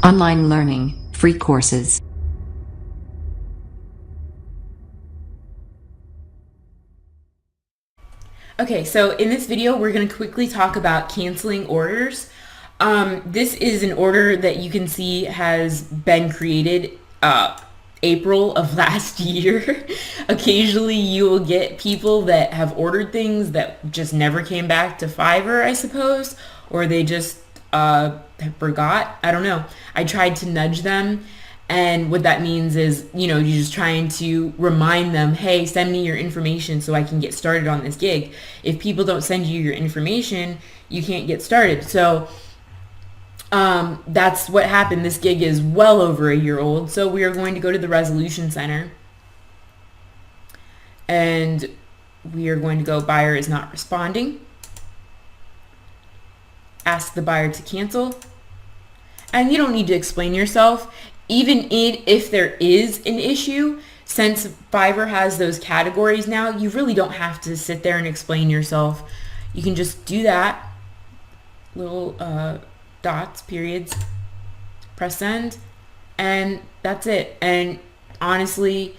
Online learning, free courses. Okay, so in this video, we're going to quickly talk about canceling orders. This is an order that you can see has been created April of last year. Occasionally, you will get people that have ordered things that just never came back to Fiverr, I suppose, or they just forgot. I don't know. I tried to nudge them. And what that means is, you're just trying to remind them, hey, send me your information so I can get started on this gig. If people don't send you your information, you can't get started. So that's what happened. This gig is well over a year old. So we are going to go to the Resolution Center. And we are going to go, buyer is not responding. Ask the buyer to cancel. And you don't need to explain yourself. Even if there is an issue, since Fiverr has those categories now, you really don't have to sit there and explain yourself. You can just do that. Little dots, periods, press send, and that's it. And honestly,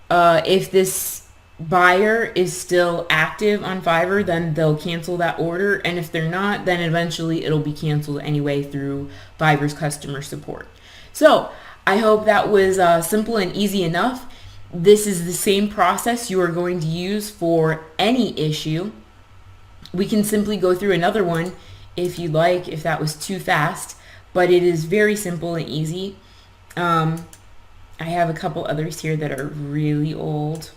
if this buyer is still active on Fiverr, then they'll cancel that order. And if they're not, then eventually it'll be canceled anyway through Fiverr's customer support. So I hope that was simple and easy enough. This is the same process you are going to use for any issue. We can simply go through another one if you'd like, if that was too fast, but it is very simple and easy. I have a couple others here that are really old.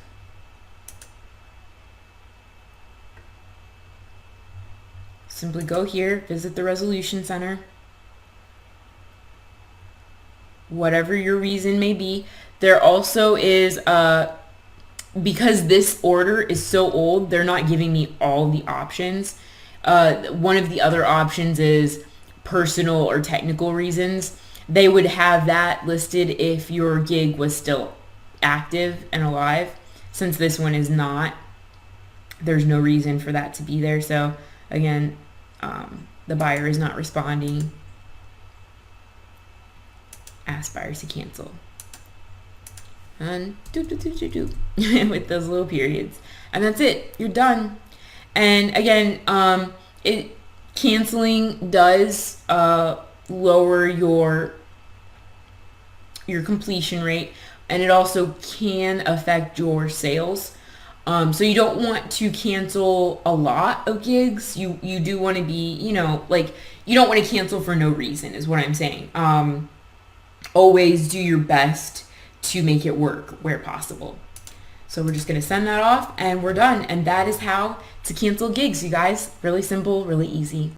Simply go here, visit the Resolution Center. Whatever your reason may be. There also is, because this order is so old, they're not giving me all the options. One of the other options is personal or technical reasons. They would have that listed if your gig was still active and alive. Since this one is not, there's no reason for that to be there. So again, the buyer is not responding. Ask buyers to cancel. And with those little periods. And that's it. You're done. And again, canceling does lower your completion rate, and it also can affect your sales. So you don't want to cancel a lot of gigs. You do want to be, you don't want to cancel for no reason is what I'm saying. Always do your best to make it work where possible. So we're just going to send that off and we're done. And that is how to cancel gigs, you guys. Really simple, really easy.